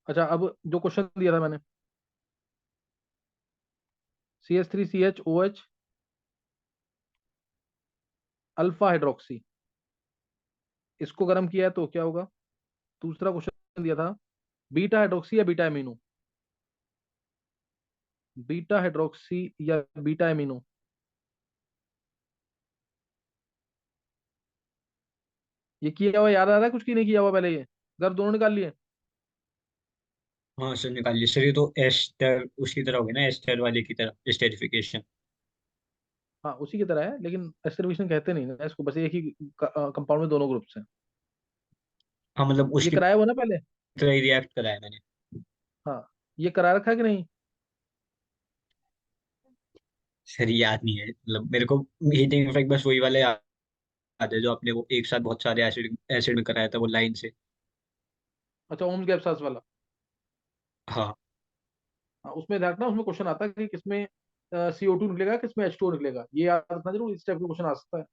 अच्छा, अब जो क्वेश्चन दिया था मैंने, CH3CHOH अल्फा हाइड्रोक्सी, इसको गर्म किया है तो क्या होगा? दूसरा क्वेश्चन दिया था, बीटा हाइड्रोक्सी या बीटा एमिनो, बीटा हाइड्रोक्सी या बीटा एमिनो। ये किया हुआ याद आ रहा है कुछ की नहीं किया हुआ पहले? ये गर्म दोनों निकाल लिए? हाँ सर निकाल लिया सर, ये तो एस्टर उसकी तरह होगी ना, एस्टर वाले की तरह, एस्टेरिफिकेशन। हाँ, उसी की तरह है, लेकिन एस्टरवेशन कहते नहीं ना इसको, बस एक ही कंपाउंड में दोनों ग्रुप्स हैं। हाँ मतलब ये उसकी कराया हुआ ना पहले? तरह ही रिएक्ट करा है मैंने। हाँ, ये करा रखा है कि नहीं? सर याद नहीं है, मतलब मेरे को हीटिंग इफेक्ट बस वही वाले याद है जो आपने वो एक साथ बहुत सारे एसिड एसिड में कराया था वो लाइन से। अच्छा, ओम्स गैप सास वाला। हाँ। हाँ, उसमें देखना, उसमें क्वेश्चन आता है कि किसमें CO2 निकलेगा, किसमें H2O निकलेगा, ये याद रखना जरूर, इस टाइप का क्वेश्चन आ सकता है।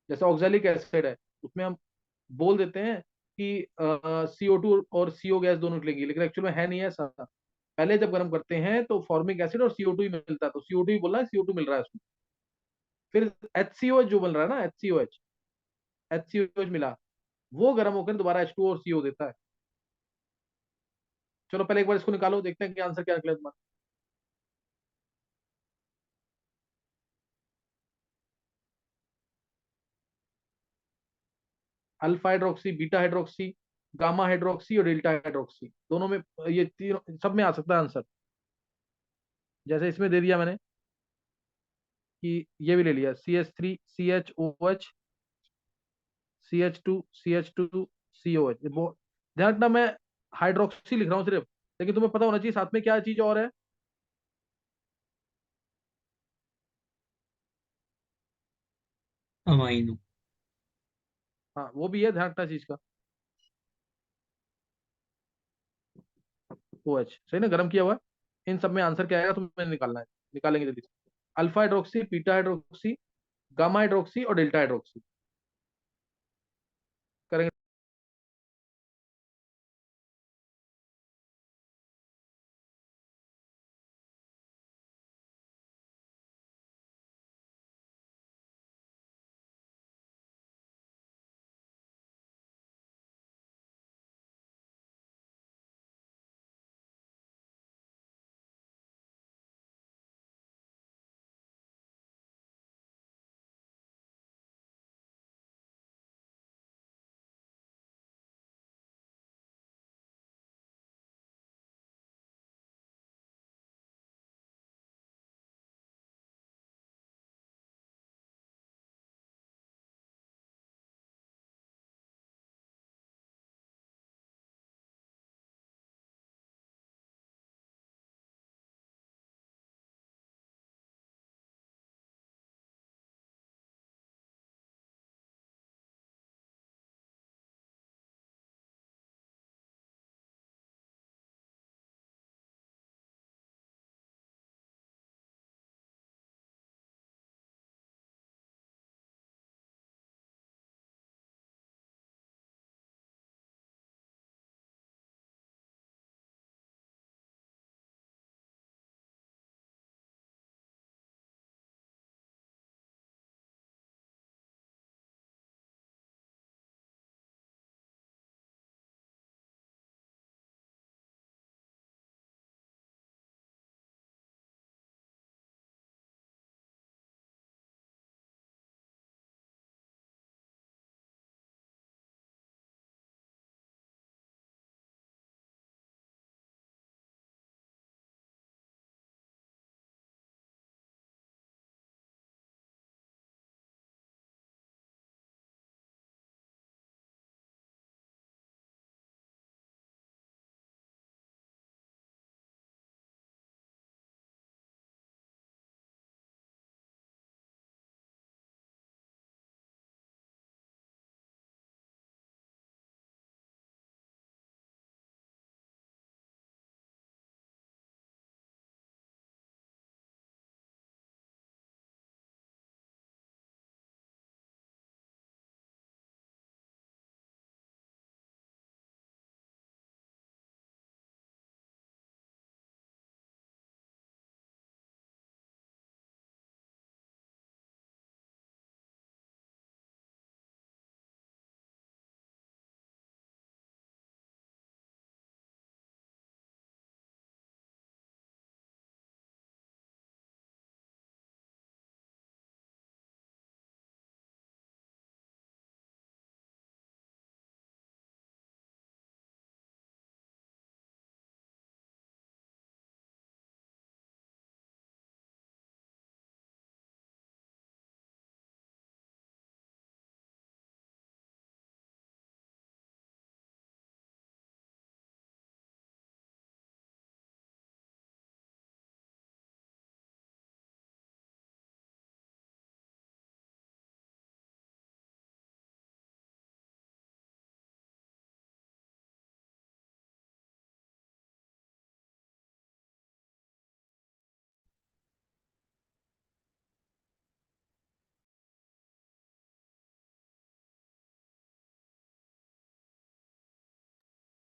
जैसे ऑक्जेलिक एसिड है, उसमें हम बोल देते हैं कि CO2 और CO गैस दोनों निकलेंगी, लेकिन एक्चुअल में है नहीं ऐसा। पहले जब गर्म करते हैं तो फॉर्मिक एसिड और CO2 ही मिलता है, तो CO2 ही बोलना है, CO2 मिल रहा है उसमें। फिर HCOH जो बन रहा है ना, HCOH मिला, वो गर्म होकर दोबारा H2O और CO देता है। चलो पहले एक बार इसको निकालो, देखते हैं कि आंसर क्या निकले तुम्हारा। Alpha hydroxy, beta hydroxy, gamma hydroxy और डेल्टा हाइड्रोक्सी, दोनों में, ये तीनों सब में आ सकता है आंसर। जैसे इसमें दे दिया मैंने कि ये भी ले लिया, CH3CHOH, CH2CH2COH। ध्यान रखना, मैं हाइड्रोक्सी लिख रहा हूँ सिर्फ, लेकिन तुम्हें पता होना चाहिए साथ में क्या चीज और है। अमाइनो। हाँ, वो भी है, ध्यान रखना चीज का। OH सही ना, गर्म किया हुआ है। इन सब में आंसर क्या आएगा तुम्हें निकालना है, निकालेंगे जल्दी से। Alpha hydroxy, beta hydroxy, gamma hydroxy और डेल्टा हाइड्रोक्सी करेंगे।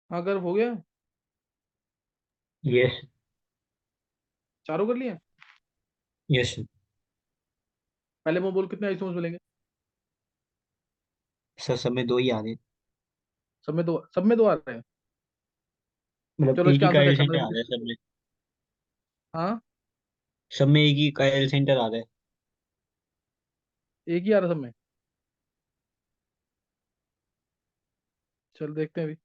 हाँ गर्व हो गया। यस। चारों कर लिए। यस। पहले मैं बोल कितने आइसोमर्स मिलेंगे। सर सब में दो ही आ रहे हैं। सब में दो आ रहे हैं। मतलब चलो एक इसके ही आंसर काइल चेक सेंटर करना आ जल्दी। रहा है सब में। हाँ। सब में एक ही काइल सेंटर आ रहा है। एक ही आ रहा सब में। चल देखते हैं अभी।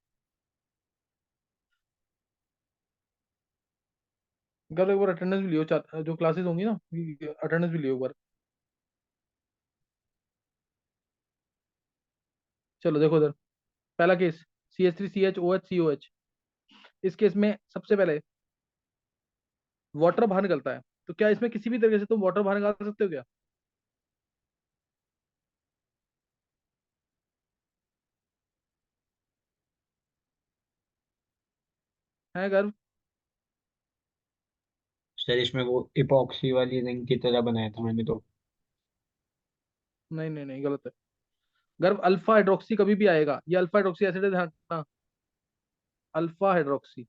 गर्व एक बार अटेंडेंस भी लियो, जो क्लासेस होंगी ना, अटेंडेंस भी लियो एक बार। चलो देखो इधर। पहला केस, CH3CHOH COH। इस केस में सबसे पहले वाटर बाहर निकलता है। तो क्या इसमें किसी भी तरीके से तुम वाटर बाहर निकाल सकते हो क्या? है गर्व? सर इसमें वो इपॉक्सी वाली रिंग की तरह बनाया था मैंने तो। नहीं नहीं नहीं, गलत है। गर्व अल्फा हाइड्रोक्सी कभी भी आएगा, ये अल्फा हाइड्रोक्सी एसिड है, ध्यान रखना। अल्फा हाइड्रोक्सी,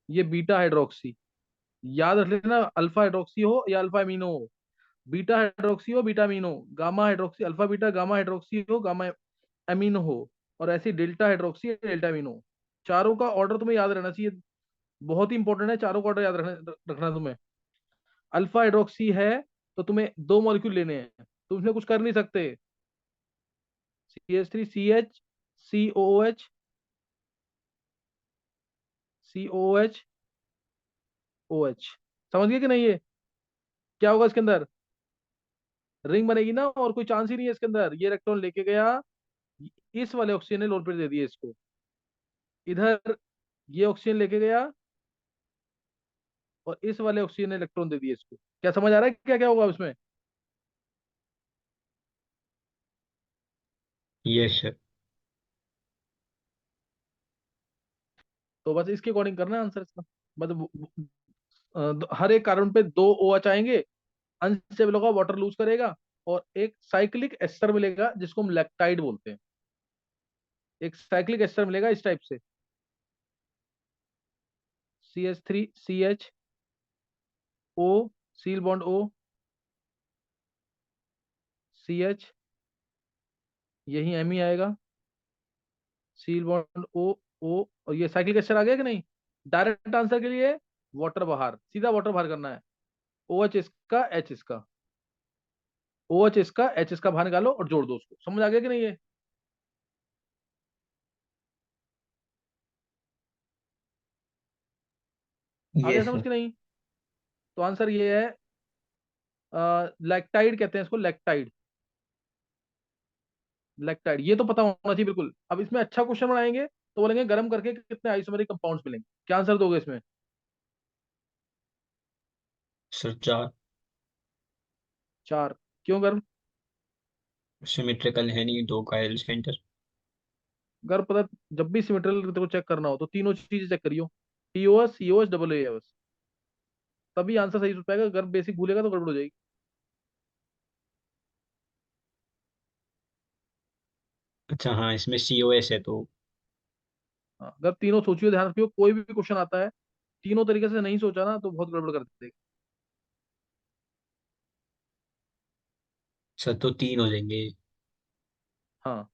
ये बीटा हाइड्रोक्सी। याद रख लेना, अल्फा हाइड्रोक्सी हो या अल्फा अमीनो हो। बीटा हाइड्रोक्सी हो, बीटा अमीनो हो। Gamma hydroxy, alpha beta gamma hydroxy हो, गामा अमीनो हो। और ऐसी डेल्टा हाइड्रोक्सी, डेल्टा अमीनो हो। चारों का ऑर्डर तुम्हें याद रहना चाहिए। बहुत ही इंपॉर्टेंट है, चारों का ऑर्डर याद रखना तुम्हें। अल्फा हाइड्रोक्सी है तो तुम्हें दो मॉलिक्यूल लेने हैं, तुम इसमें कुछ कर नहीं सकते। CH3CH COOH COOH। समझ गए कि नहीं ये? क्या होगा इसके अंदर? रिंग बनेगी ना, और कोई चांस ही नहीं है इसके अंदर। ये इलेक्ट्रॉन लेके गया, इस वाले ऑक्सीजन ने लोन पेयर दे दिया इसको। इधर ये ऑक्सीजन लेके गया, और इस वाले ऑक्सीजन ने इलेक्ट्रॉन दे दिया इसको। क्या समझ आ रहा है क्या क्या होगा उसमें? Yes sir. तो बस इसके अकॉर्डिंग करना है आंसर इसका। मतलब हर एक कार्बन पे दो OH आएंगे, अनस्टेबल होगा, वाटर लूज करेगा। और एक साइक्लिक एस्टर मिलेगा जिसको हम लैक्टाइड बोलते हैं। एक साइक्लिक एस्टर मिलेगा इस टाइप से। CH3CHO, seal bond O, CH, यही Mi आएगा। सील बॉन्ड O, और ये साइक्लिक एस्टर आ गया कि नहीं? डायरेक्ट आंसर के लिए वाटर बाहर, सीधा वाटर बाहर करना है। OH इसका, H इसका। OH इसका, H इसका बाहर निकालो और जोड़ दो उसको। समझ आ गया कि नहीं ये? आ गया यस समझ सर। कि नहीं? तो आंसर ये है, लैक्टाइड कहते हैं इसको, लैक्टाइड। लैक्टाइड, ये तो पता होना चाहिए बिल्कुल। अब इसमें अच्छा क्वेश्चन बनाएंगे तो बोलेंगे गर्म करके कितने आइसोमेरिक कंपाउंड्स मिलेंगे। क्या आंसर दोगे इसमें? सर चार। चार। क्यों गर्म? सिमेट्रिकल है नहीं दो काइल सेंटर। गर्म पता, जब भी सिमेट्रिकल को चेक करना हो तो तीनों चीजें चेक करियो। TOS COS AAS, तभी आंसर सही हो पाएगा। गर्म बेसिक भूलेगा तो गड़बड़ हो जाएगी। अच्छा हाँ इसमें COS है तो। हाँ, अगर तीनों सोचियो, ध्यान रखियो, कोई भी क्वेश्चन आता है तीनों तरीके से नहीं सोचा ना तो बहुत गड़बड़ कर देगा। सर तो तीन हो जाएंगे। हाँ,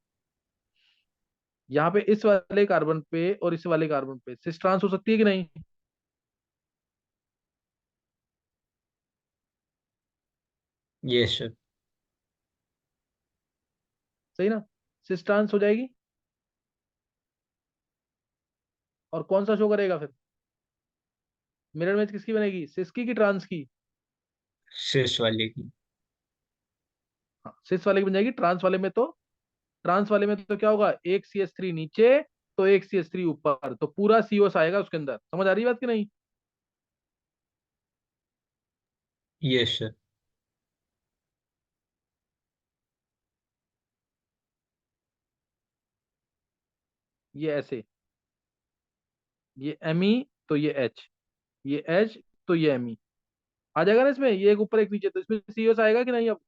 यहाँ पे इस वाले कार्बन पे और इस वाले कार्बन पे सिस ट्रांस हो सकती है कि नहीं? Yes sir. सही ना? सिस ट्रांस हो जाएगी। और कौन सा शो करेगा फिर? मिरर इमेज किसकी बनेगी, सिस की ट्रांस की? सिस वाले की। हाँ, सिस वाले की बन जाएगी। ट्रांस वाले में तो क्या होगा, एक CH3 नीचे तो एक CH3 ऊपर, तो पूरा COS आएगा उसके अंदर। समझ आ रही है बात कि नहीं? Yes sir. ये ऐसे, ये Me तो ये H, ये H तो ये Me। आ जाएगा ना इसमें, ये एक ऊपर एक नीचे, तो इसमें COS आएगा कि नहीं अब?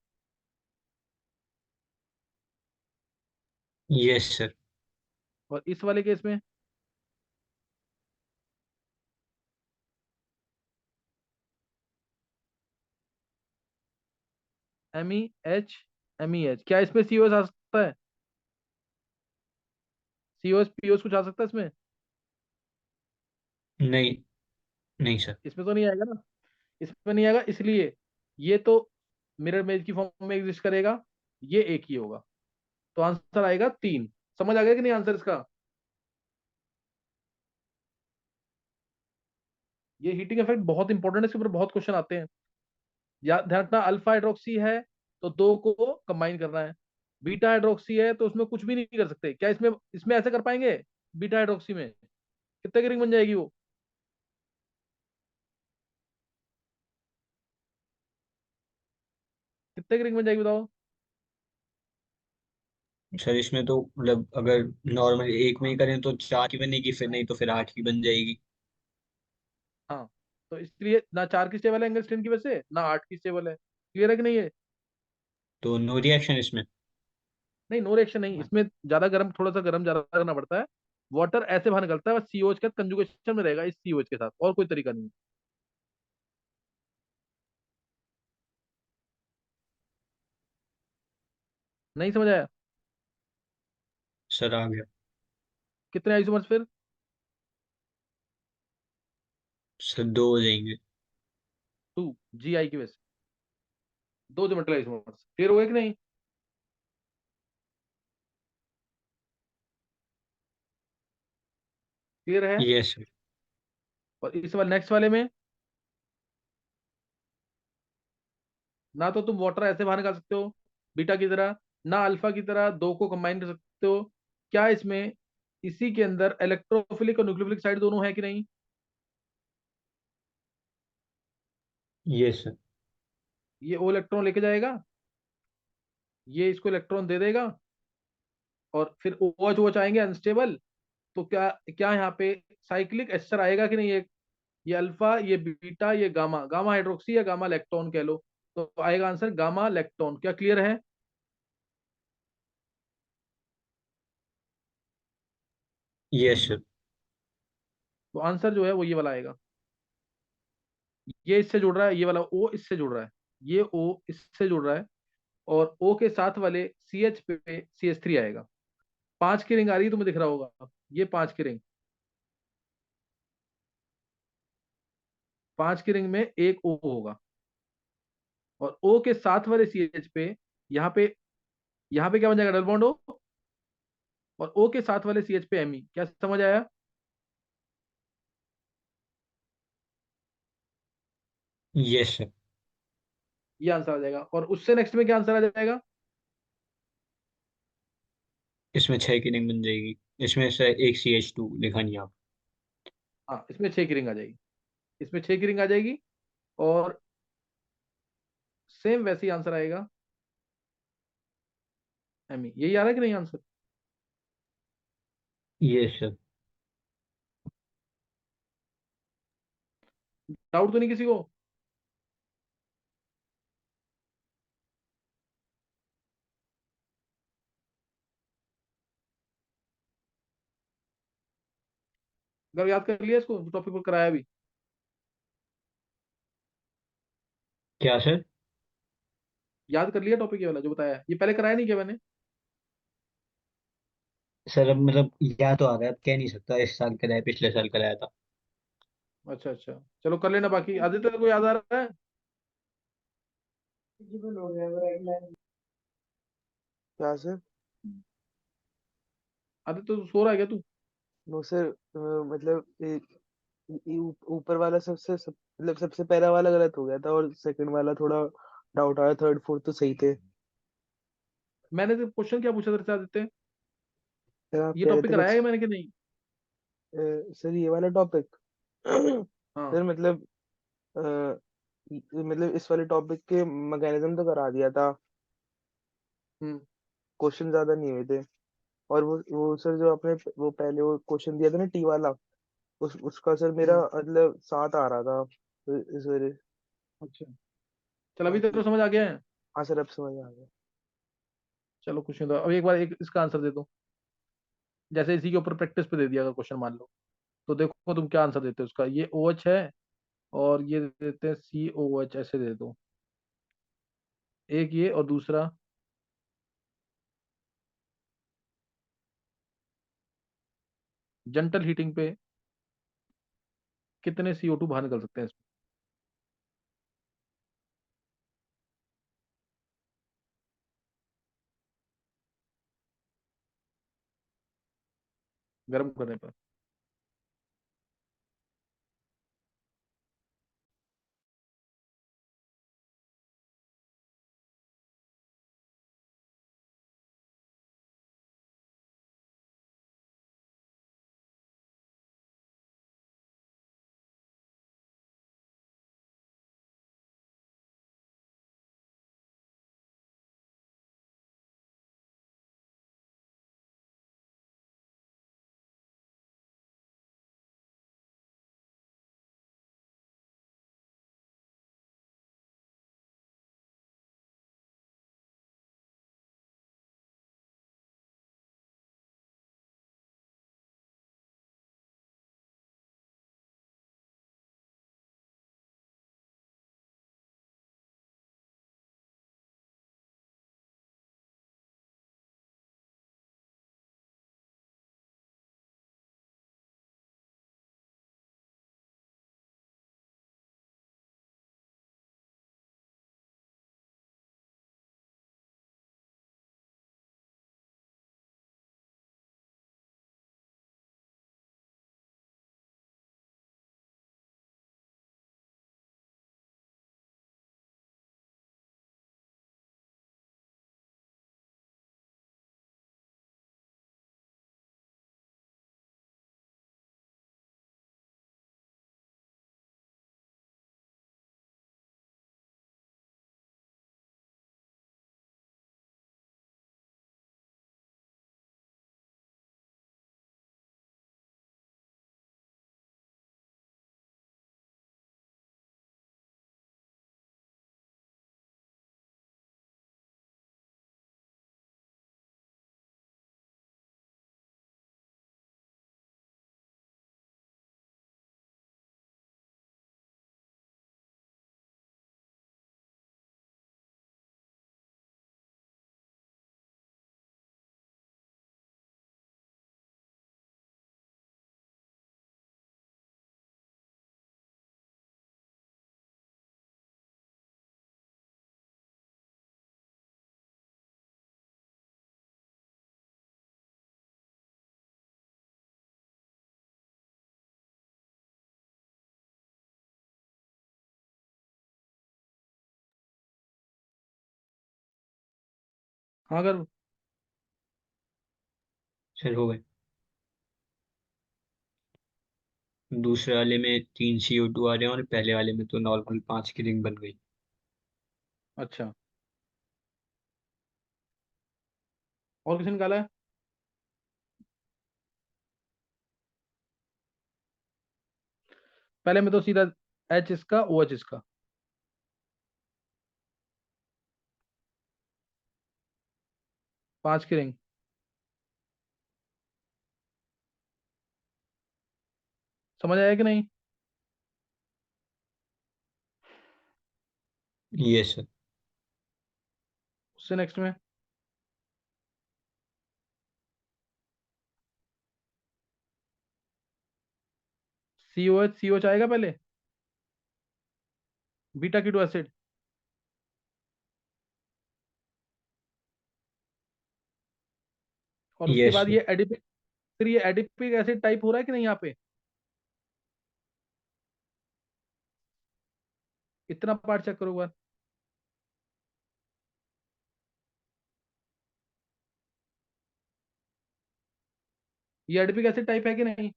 Yes sir. और इस वाले केस में MEH MEH, क्या इसमें COS आ सकता है? COS POS कुछ आ सकता है इसमें? नहीं, नहीं सर। इसमें तो नहीं आएगा ना। इसमें नहीं आएगा, इसलिए ये तो मिरर इमेज की फॉर्म में एग्जिस्ट करेगा, ये एक ही होगा। तो आंसर आएगा 3। समझ आ गया कि नहीं आंसर इसका? ये हीटिंग इफेक्ट बहुत इंपॉर्टेंट है, इसके ऊपर बहुत क्वेश्चन आते हैं। याद ध्यान रखना, अल्फा हाइड्रोक्सी है तो दो को कंबाइन करना है। बीटा हाइड्रोक्सी है तो उसमें कुछ भी नहीं कर सकते। क्या इसमें इसमें ऐसे कर पाएंगे? बीटा हाइड्रोक्सी में कितने की रिंग बन जाएगी वो? कितने की रिंग बन जाएगी बताओ? सर इसमें तो मतलब अगर नॉर्मल एक में ही करें तो 4 की बनेगी, फिर नहीं तो फिर 8 की बन जाएगी। हाँ, तो इसलिए ना 4 की स्टेबल है एंगल स्ट्रेन की वजह से, ना 8 की स्टेबल है। क्लियर है कि नहीं है? तो नो रिएक्शन इसमें। नहीं, नो रिएक्शन नहीं, इसमें ज्यादा गर्म, थोड़ा सा गर्म ज्यादा करना पड़ता है। वाटर ऐसे बाहर निकलता है, बस सीओच के कंजुगेशन में रहेगा, इस सीओच के साथ, और कोई तरीका नहीं है। नहीं समझ आया? सर आ गया। कितने आइसोमर्स फिर? सर 2 हो जाएंगे। 2, GI की वजह से 2 जो मेटल आइसोमर्स। क्लियर हो गया कि नहीं? क्लियर है? Yes sir. और इस वाले नेक्स्ट वाले में, ना तो तुम वाटर ऐसे बाहर निकाल सकते हो बीटा की तरह, ना अल्फा की तरह दो को कंबाइन कर सकते हो। क्या इसमें इसी के अंदर इलेक्ट्रोफिलिक और न्यूक्लियोफिलिक साइड दोनों है कि नहीं? Yes sir. ये ओ इलेक्ट्रॉन लेके जाएगा, ये इसको इलेक्ट्रॉन दे देगा, और फिर ओ एच ओ एच आएंगे अनस्टेबल। तो क्या क्या यहाँ पे साइक्लिक एस्टर आएगा कि नहीं? ये अल्फा, ये बीटा, ये गामा, गामा हाइड्रोक्सी या गामा लैक्टोन कह लो। तो आएगा आंसर गामा लैक्टोन। क्या क्लियर है? Yes sir. तो आंसर जो है वो ये वाला आएगा। ये इससे जुड़ रहा है, ये वाला ओ इससे जुड़ रहा है, ये ओ इससे जुड़ रहा है, और ओ के साथ वाले CH पे CH3 आएगा। 5 की रिंग आ रही है, तुम्हें दिख रहा होगा, ये 5 की रिंग। 5 की रिंग में एक ओ होगा, और ओ के साथ वाले CH पे, यहाँ पे, यहाँ पे क्या बन जाएगा? डबल बॉन्ड ओ, और ओ के साथ वाले CH पे Mi। क्या समझ आया? Yes sir. ये आंसर आ जाएगा। और उससे नेक्स्ट में क्या आंसर आ जाएगा? इसमें 6 की रिंग बन जाएगी। इसमें सर एक CH2 लिखा नहीं आप। हाँ, इसमें 6 की रिंग आ जाएगी, इसमें 6 की रिंग आ जाएगी। और सेम वैसे ही आंसर आएगा Mi। यही आ रहा है कि नहीं आंसर? Yes sir. डाउट तो नहीं किसी को? अगर याद कर लिया इसको, जो टॉपिक पर कराया अभी? क्या सर? याद कर लिया टॉपिक ये वाला जो बताया? ये पहले कराया नहीं क्या मैंने? सर अब मतलब याद तो आ रहा है, अब कह नहीं सकता इस साल कराया पिछले साल कराया था। अच्छा अच्छा, चलो कर लेना। बाकी आदित्य को याद आ रहा है? क्या सर? आदित्य तो सो रहा है क्या तू? नो सर, मतलब ऊपर वाला मतलब सबसे पहला वाला गलत हो गया था, और सेकंड वाला थोड़ा डाउट आया, थर्ड फोर्थ तो सही थे। मैंने तो क्वेश्चन क्या पूछा तेरे से आदित्य? सर आप ये कह रहे टॉपिक थे कराया है मैंने कि नहीं? सर ये वाला टॉपिक हाँ। सर मतलब अ, मतलब इस वाले टॉपिक के मैकेनिज्म तो करा दिया था, हम्म क्वेश्चन ज्यादा नहीं हुए थे। और वो सर जो आपने वो पहले वो क्वेश्चन दिया था ना, टी वाला, उसका सर मेरा हम्म मतलब 7 आ रहा था, तो इस वजह। अच्छा, चल अभी बाकी तेरे को समझ आ गया है? हाँ सर, अब समझ आ गया। चलो कुछ नहीं, तो अब एक बार एक इसका आंसर दे दो। जैसे इसी के ऊपर प्रैक्टिस पे दे दिया अगर क्वेश्चन मान लो, तो देखो तुम क्या आंसर देते हो उसका। ये OH है, और ये दे देते हैं COH, ऐसे दे दो। एक ये, और दूसरा जनरल हीटिंग पे कितने CO2 बाहर निकल सकते हैं इसमें? गर्म करने पर। हाँ, अगर सर हो गए। दूसरे वाले में 3 CO2 आ रहे हैं और पहले वाले में तो नॉर्मल 5 की रिंग बन गई। अच्छा, और किसी ने निकाला है? पहले में तो सीधा H इसका, OH इसका, 5 की रिंग। समझ आया कि नहीं? ये सर। उससे नेक्स्ट में COH आएगा पहले, बीटा कीटो एसिड। और उसके ये बाद सर। ये एडिपिक, फिर ये एडिपिक एसिड टाइप हो रहा है कि नहीं यहाँ पे? इतना पार्ट चेक करो एक बार। ये एडिपिक एसिड टाइप है कि नहीं?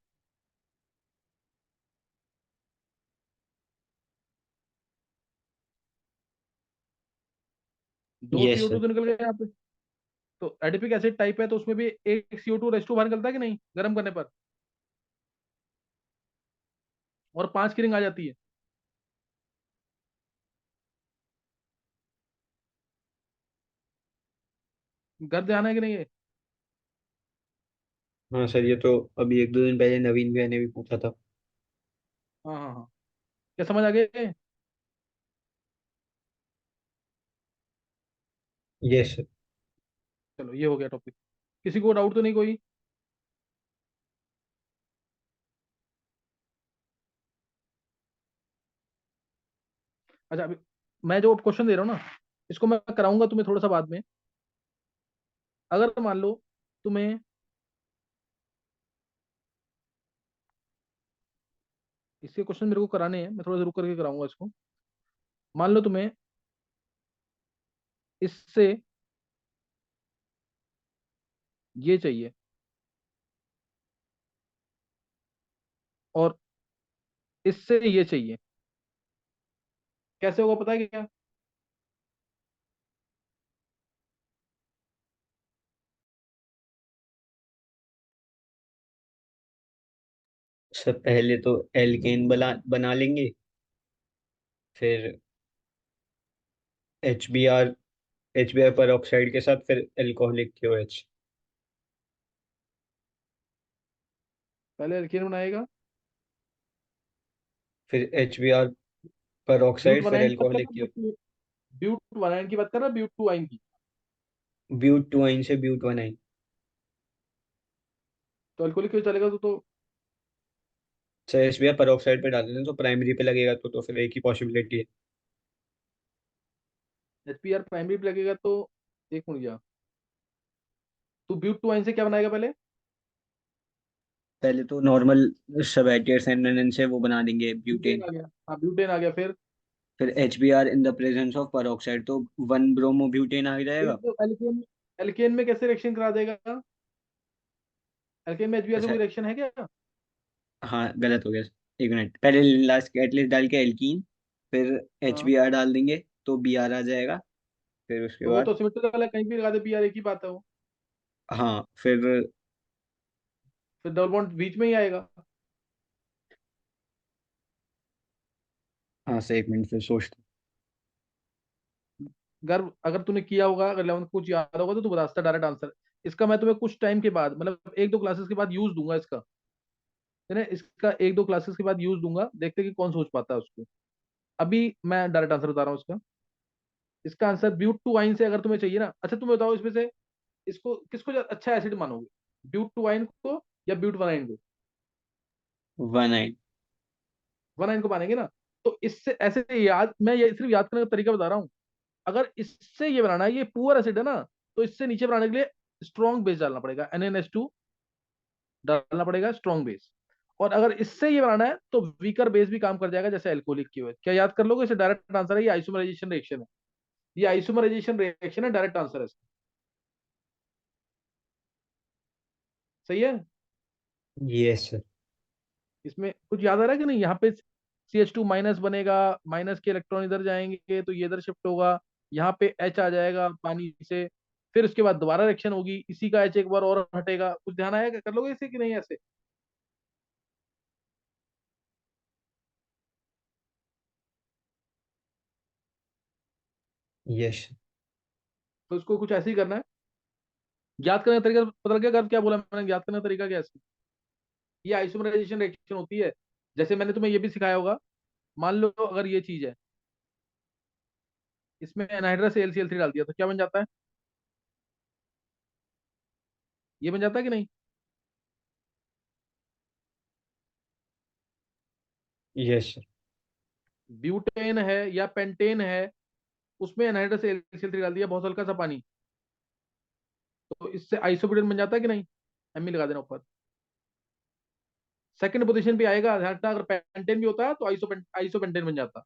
दो ये CO2 सर। तो निकल गए यहाँ पे। तो एडिपिक एसिड टाइप है तो उसमें भी एक CO2 रेस्टो बाहर निकलता है कि नहीं गर्म करने पर? और 5 की रिंग आ जाती है। घर ध्यान है कि नहीं ये? हाँ सर, ये तो अभी 1 2 दिन पहले नवीन भैया ने भी पूछा था। हाँ हाँ हाँ। क्या समझ आ गए? Yes sir. चलो ये हो गया टॉपिक। किसी को डाउट तो नहीं कोई? अच्छा अभी मैं जो क्वेश्चन दे रहा हूँ ना, इसको मैं कराऊंगा तुम्हें थोड़ा सा बाद में। अगर मान लो तुम्हें, इसके क्वेश्चन मेरे को कराने हैं, मैं थोड़ा सा रुक करके कराऊंगा इसको। मान लो तुम्हें इससे ये चाहिए और इससे ये चाहिए, कैसे होगा पता है क्या? सर पहले तो एल्केन बना लेंगे, फिर एच बी आर पर ऑक्साइड के साथ फिर एल्कोहलिक क्योएच। पहले एल्केन बनाएगा, फिर एच बी आर पर ब्यूट ऑक्साइड फिर बनाएंगे की बात कर एल्कोहलिक रहा क्योएच। हूँ, ब्यूट बनाएंगे की बात कर रहा हूँ, ब्यूट टू आइन की? ब्यूट टू आइन से ब्यूट वन आइन। तो अल्कोहलिक क्यों चलेगा तो सर एच बी आर पर ऑक्साइड पे डाल देते हैं तो प्राइमरी पे लगेगा, तो फिर एक ही पॉसिबिलिटी है। एचपीआर प्राइमरी पे लगेगा तो एक मिनट जा, तू ब्यूट टू आइन से क्या बनाएगा पहले? पहले तो नॉर्मल सब एटीएस एन से वो बना देंगे ब्यूटेन ब्यूटेन। आ गया, हाँ ब्यूटेन आ गया, फिर फिर H B R in the presence of peroxide तो वन ब्रोमो ब्यूटेन आ फिर जाएगा। तो एल्केन, एल्केन में कैसे रिएक्शन करा देगा? एल्केन में एचबीआर से अच्छा, कोई रिएक्शन है क्या? हाँ गलत हो गया। एक मिनट, पहले लास्ट कैटलिस्ट डाल के एल्कीन, फिर एच हाँ बी आर डाल देंगे तो बी आर आ जाएगा। फिर उसके तो वो बाद तो सिमेट्रिकल है, कहीं भी लगा दे पीआर, एक ही बात है वो। हाँ फिर फिर डबल बॉन्ड बीच में ही आएगा। हाँ सर एक मिनट फिर सोचते अगर अगर तूने किया होगा, अगर 11th कुछ याद होगा तो तू बता सकता डायरेक्ट आंसर। इसका मैं तुम्हें कुछ टाइम के बाद, मतलब एक दो क्लासेस के बाद यूज दूंगा इसका, है ना, इसका एक दो क्लासेस के बाद यूज दूंगा, देखते हैं कि कौन सोच पाता है उसको। अभी मैं डायरेक्ट आंसर बता रहा हूँ इसका। इसका आंसर ब्यूट टू वाइन से अगर तुम्हें चाहिए ना, अच्छा तुम्हें बताओ इसमें से इसको किसको ज्यादा अच्छा एसिड मानोगे, ब्यूट टू वाइन को या ब्यूट वनाइन को? One yne. वनाइन को मानेंगे ना। तो इससे ऐसे याद, मैं ये सिर्फ याद करने का तरीका बता रहा हूँ। अगर इससे ये बनाना है, ये पुअर एसिड है ना, तो इससे नीचे बनाने के लिए स्ट्रॉन्ग बेस डालना पड़ेगा, NaNH2 डालना पड़ेगा, स्ट्रॉन्ग बेस। और अगर इससे ये बनाना है तो वीकर बेस भी काम कर जाएगा, जैसे एल्कोहलिक की वजह। क्या याद कर लोगे? इसे डायरेक्ट आंसर है, ये आइसोमराइजेशन रिएक्शन है, ये आइसोमराइजेशन रिएक्शन है, डायरेक्ट आंसर है इसका। सही है। Yes sir. इसमें कुछ याद आ रहा है कि नहीं? यहाँ पे CH2 माइनस बनेगा, माइनस के इलेक्ट्रॉन इधर जाएंगे तो ये इधर शिफ्ट होगा, यहाँ पे H आ जाएगा पानी से, फिर उसके बाद दोबारा रिएक्शन होगी, इसी का H एक बार और हटेगा। कुछ ध्यान आया कर लोगे इसे कि नहीं ऐसे? यस। तो इसको कुछ ऐसे ही करना है। याद करने का तरीका पता लग गया? कर क्या बोला मैंने, याद करने का तरीका क्या है इसका? ये आइसोमराइजेशन रिएक्शन होती है। जैसे मैंने तुम्हें ये भी सिखाया होगा, मान लो अगर ये चीज है, इसमें एनहाइड्रस से LCl3 डाल दिया तो क्या बन जाता है? ये बन जाता है कि नहीं? Yes sir. ब्यूटेन है या पेंटेन है, उसमें एनहाइड्रस से LCl3 डाल दिया, बहुत हल्का सा पानी, तो इससे आइसोब्यूटेन बन जाता है कि नहीं? Mi लगा देना ऊपर। सेकंड पोजीशन पे आएगा, ध्यान रखना, अगर पेंटेन भी होता है तो आइसोपेंटेन बन जाता।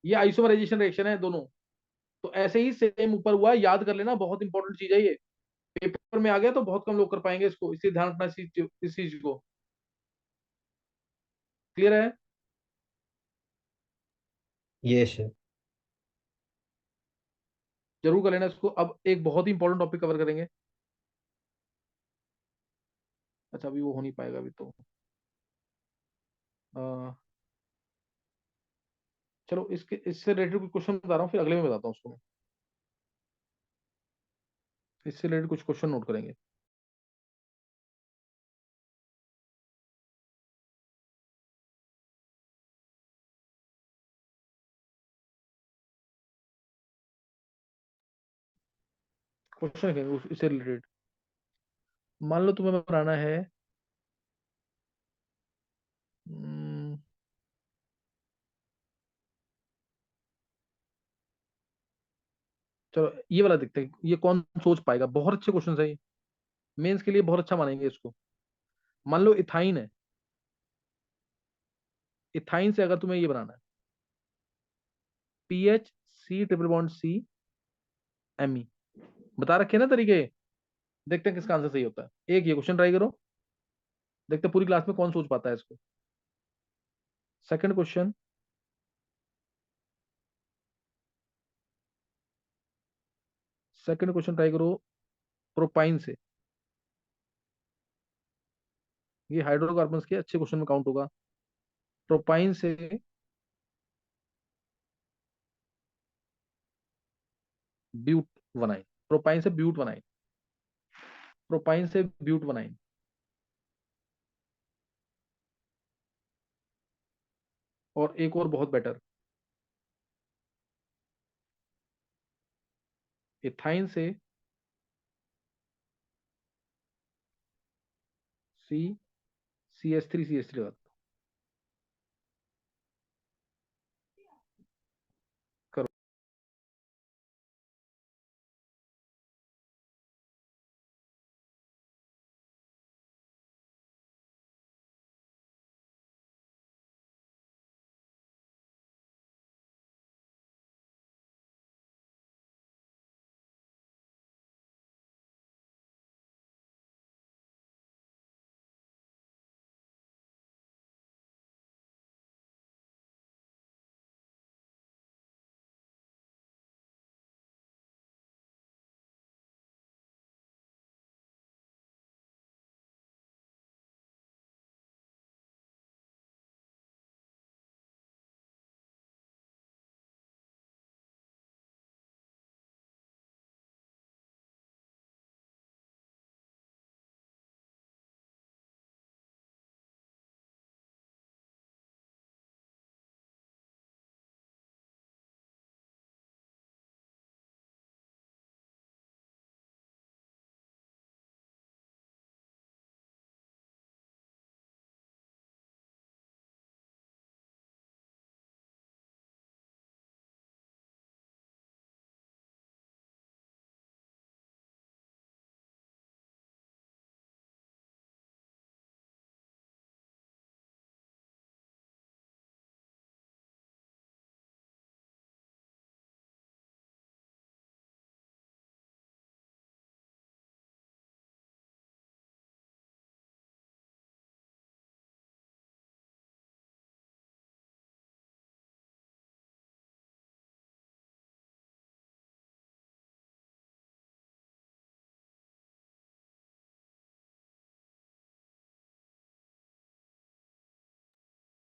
ये आइसोमराइजेशन रिएक्शन है दोनों। तो ऐसे ही सेम ऊपर हुआ, याद कर लेना, बहुत इंपॉर्टेंट चीज है ये। पेपर में आ गया तो बहुत कम लोग कर पाएंगे इसको, इसलिए ध्यान रखना इस चीज को। क्लियर है? Yes sir. जरूर कर लेना इसको। अब एक बहुत ही इंपॉर्टेंट टॉपिक कवर करेंगे। अच्छा अभी वो हो नहीं पाएगा अभी तो। अ, चलो इसके इससे रिलेटेड कुछ क्वेश्चन बता रहा हूँ, फिर अगले में बताता हूँ उसको मैं। इससे रिलेटेड कुछ क्वेश्चन नोट करेंगे। क्वेश्चन लिखेंगे इससे रिलेटेड। मान लो तुम्हें बनाना है, हम्म, चलो ये वाला देखते हैं, ये कौन सोच पाएगा। बहुत अच्छे क्वेश्चन है ये, मेंस के लिए बहुत अच्छा मानेंगे इसको। मान लो इथाइन है, इथाइन से अगर तुम्हें ये बनाना है, PH C triple bond C M E, बता रखे हैं ना तरीके। देखते हैं किसका आंसर सही होता है। एक ये क्वेश्चन ट्राई करो, देखते हैं पूरी क्लास में कौन सोच पाता है इसको। Second question, second question try करो प्रोपाइन से। ये हाइड्रोकार्बन्स के अच्छे क्वेश्चन में काउंट होगा। प्रोपाइन से ब्यूट बनाइन, प्रोपाइन से ब्यूट बनाइन, प्रोपाइन से ब्यूट बनाइन। और एक और बहुत बेटर, इथाइन से सी सी एच थ्री लगाता। करो।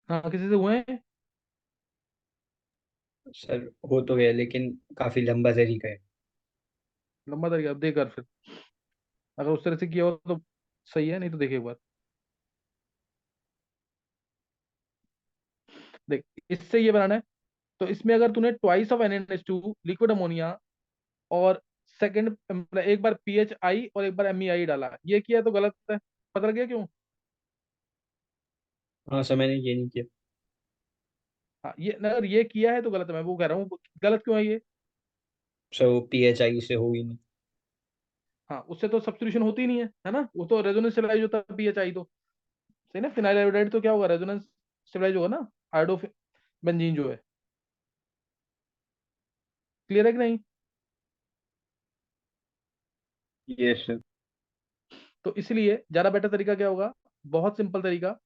हाँ, किसी से हुए हैं? सर हो तो गया, लेकिन काफी लंबा तरीका है। लंबा तरीका, अब देख कर फिर, अगर उस तरह से किया हो तो सही है, नहीं तो देखे एक बार। देख, इससे ये बनाना है, तो इसमें अगर तूने twice of NaNH2 liquid ammonia, और सेकंड मतलब एक बार PHI और एक बार MEI डाला, ये किया तो गलत है। पता लग गया क्यों? हाँ सर, मैंने ये नहीं किया। हाँ, ये अगर ये किया है तो गलत है, मैं वो कह रहा हूँ गलत क्यों है ये। सर वो PHI से होगी नहीं। हाँ, उससे तो सब्स्टिट्यूशन होती ही नहीं है ना, वो तो रेजोनेंस स्टेबलाइज होता है PHI तो। सही ना, फिनाइल आयोडाइड तो क्या होगा, रेजोनेंस स्टेबलाइज होगा ना, आयोडो बेंजीन जो है। क्लियर है कि नहीं? Yes sir. तो इसलिए ज्यादा बेटर तरीका क्या होगा, बहुत सिंपल तरीका।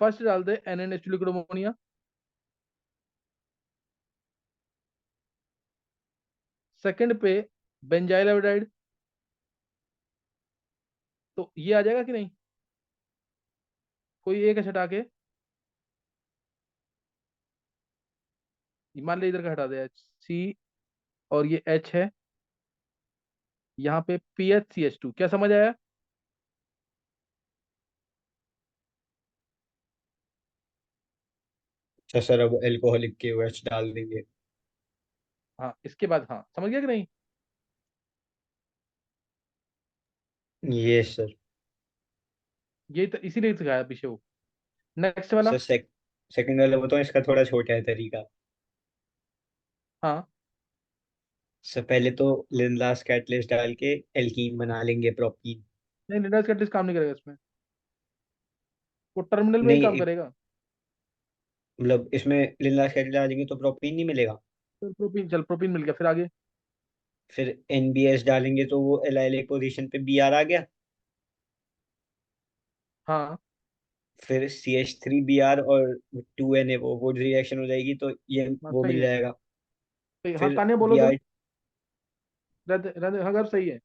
फर्स्ट डाल दे NaNH2 लिक्विड अमोनिया, सेकंड पे बेंजाइल आयोडाइड, तो ये आ जाएगा कि नहीं? कोई एक है हटा के, मान ले इधर का हटा दे HC, और ये H है, यहाँ पे PHCH2, क्या समझ आया? अच्छा सर, अब एल्कोहलिक के OH डाल देंगे। हाँ, इसके बाद हाँ, समझ गया कि नहीं? Yes sir. ये तो इसीलिए सिखाया पीछे वो। नेक्स्ट वाला। सर सेकंड वाला बताओ, इसका थोड़ा छोटा है तरीका। हाँ। सर पहले तो लिनलास कैटलिस्ट डाल के एल्कीन बना लेंगे, प्रोपीन। नहीं, निडास कैटलिस्ट काम नहीं करेगा इसमें। वो टर्मिनल में ही नहीं काम करेगा। मतलब इसमें लिनलास कैटलिस्ट डालेंगे तो प्रोपीन नहीं मिलेगा। चल प्रोपीन, चल प्रोपीन मिल गया, फिर आगे। फिर एनबीएस डालेंगे तो वो एलाइलिक पोजीशन पे बी आर आ गया। हाँ। फिर C H three B R और टू एन ए, वो रिएक्शन हो जाएगी तो ये हाँ वो सही मिल है। जाएगा। सही, हाँ फिर तानिया बोलो बी तुम। आर। रहते रहते, हाँ, घर सही है।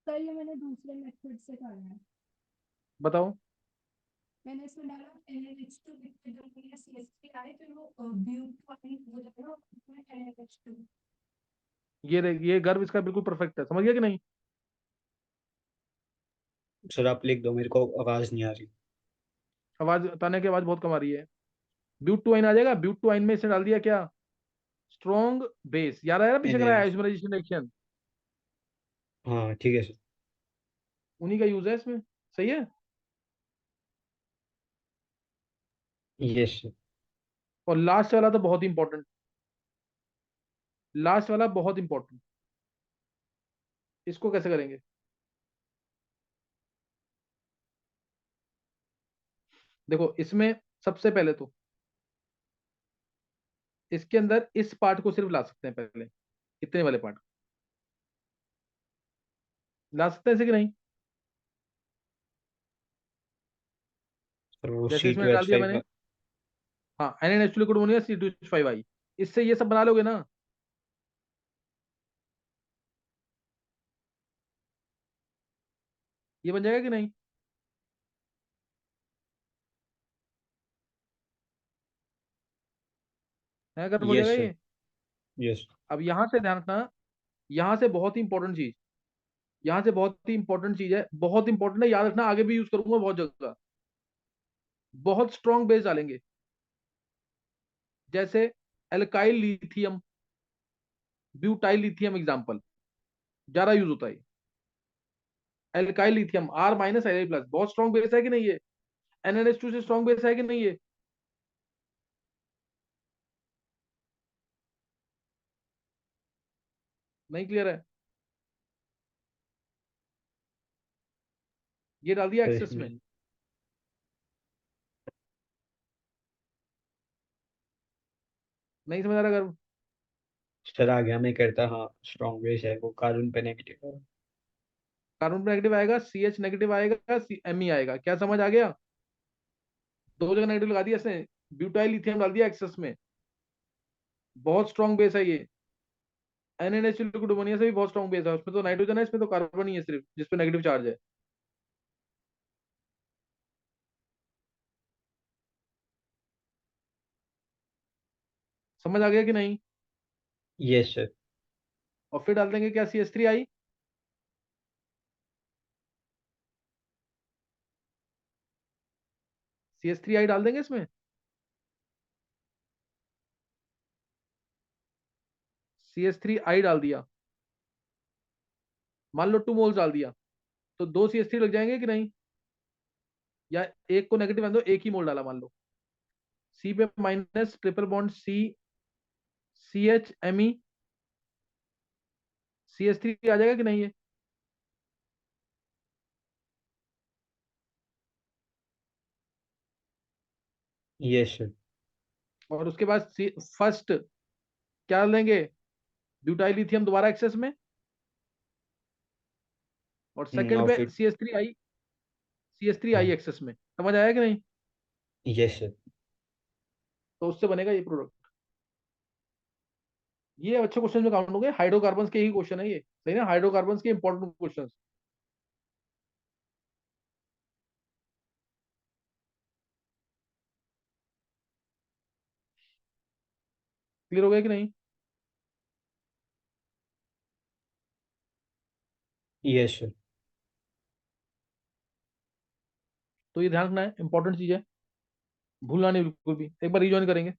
सर ये मैंने दूसरे मेथड से करा है। बताओ। मैंने इसमें डाला NaH2 लिक्विड और फिर CH3 फिर वो ब्यूटाइन हो जाएगा उसमें NaH2। ये गर्व इसका बिल्कुल परफेक्ट है, समझ गया कि नहीं? सर आप लिख दो, मेरे को आवाज नहीं आ रही। आवाज, तानिया की आवाज बहुत कम आ रही है। ब्यूट टू आइन आ जाएगा, ब्यूट टू आइन में इसे डाल दिया क्या? स्ट्रॉन्ग बेस, याद आया ना पीछे एन कराया एच। Isomerisation reaction. हाँ ठीक है सर। उन्हीं का यूज है इसमें। सही है। Yes sir. और लास्ट वाला तो बहुत इंपॉर्टेंट। लास्ट वाला बहुत इंपॉर्टेंट। इसको कैसे करेंगे? देखो इसमें सबसे पहले तो इसके अंदर इस पार्ट को सिर्फ ला सकते हैं पहले, इतने वाले पार्ट ला सकते हैं, ऐसे कि नहीं? सर वो जैसे सी इसमें टू डाल एच दिया मैंने। फाइव हाँ, NaNH2 लिक्विड अमोनिया C2H5I, इससे ये सब बना लोगे ना? ये बन जाएगा कि नहीं? है, अगर हो जाएगा यस सर। ये। यस। अब यहां से ध्यान रखना, यहां से बहुत ही इंपॉर्टेंट चीज, यहां से बहुत ही इंपॉर्टेंट चीज है, बहुत इंपॉर्टेंट है, याद रखना, आगे भी यूज करूंगा बहुत जगह। बहुत स्ट्रॉन्ग बेस डालेंगे, जैसे alkyl lithium, butyl lithium example, ज्यादा यूज होता है। एल्काइल लिथियम R- Al+, बहुत स्ट्रॉन्ग बेस है कि नहीं ये? NaNH2 से स्ट्रॉन्ग बेस है कि नहीं ये? नहीं क्लियर है? ये डाल दिया सर एक्सेस में। इसमें नहीं समझ आ रहा अगर? सर आ गया, मैं करता हाँ, स्ट्रॉन्ग बेस है वो कार्बन पे नेगेटिव। कार्बन पे नेगेटिव आएगा, CH नेगेटिव आएगा, Me आएगा, क्या समझ आ गया? दो जगह नेगेटिव लगा दिया इसने। ब्यूटाइल लिथियम डाल दिया एक्सेस में, बहुत स्ट्रॉन्ग बेस है ये। NaNH लिक्विड अमोनिया से भी बहुत स्ट्रॉन्ग बेस है, उसमें तो नाइट्रोजन है, इसमें तो कार्बन ही है सिर्फ, जिसपे नेगेटिव चार्ज है। समझ आ गया कि नहीं? Yes sir. और फिर डाल देंगे क्या? CH3I। CH3I डाल देंगे इसमें। CH3I डाल दिया, मान लो 2 मोल्स डाल दिया, तो 2 CH3 लग जाएंगे कि नहीं? या एक को नेगेटिव आने दो, एक ही मोल डाला मान लो। C पे minus, triple bond C, CH Me, CH3 आ जाएगा कि नहीं ये? Yes sir. और उसके बाद फर्स्ट क्या डाल देंगे? ब्यूटाइल लिथियम दोबारा एक्सेस में, और सेकंड और पे फिर CH3I हाँ। एक्सेस में। समझ आया कि नहीं? Yes sir. तो उससे बनेगा ये प्रोडक्ट। ये अच्छे क्वेश्चन में काउंट होंगे, हाइड्रोकार्बन के ही क्वेश्चन है ये, सही ना? हाइड्रोकार्बन के इंपॉर्टेंट क्वेश्चन। क्लियर हो गया कि नहीं? Yes sir. तो ये ध्यान रखना है, इंपॉर्टेंट चीज है, भूलना नहीं बिल्कुल भी, एक बार रिजॉइन करेंगे।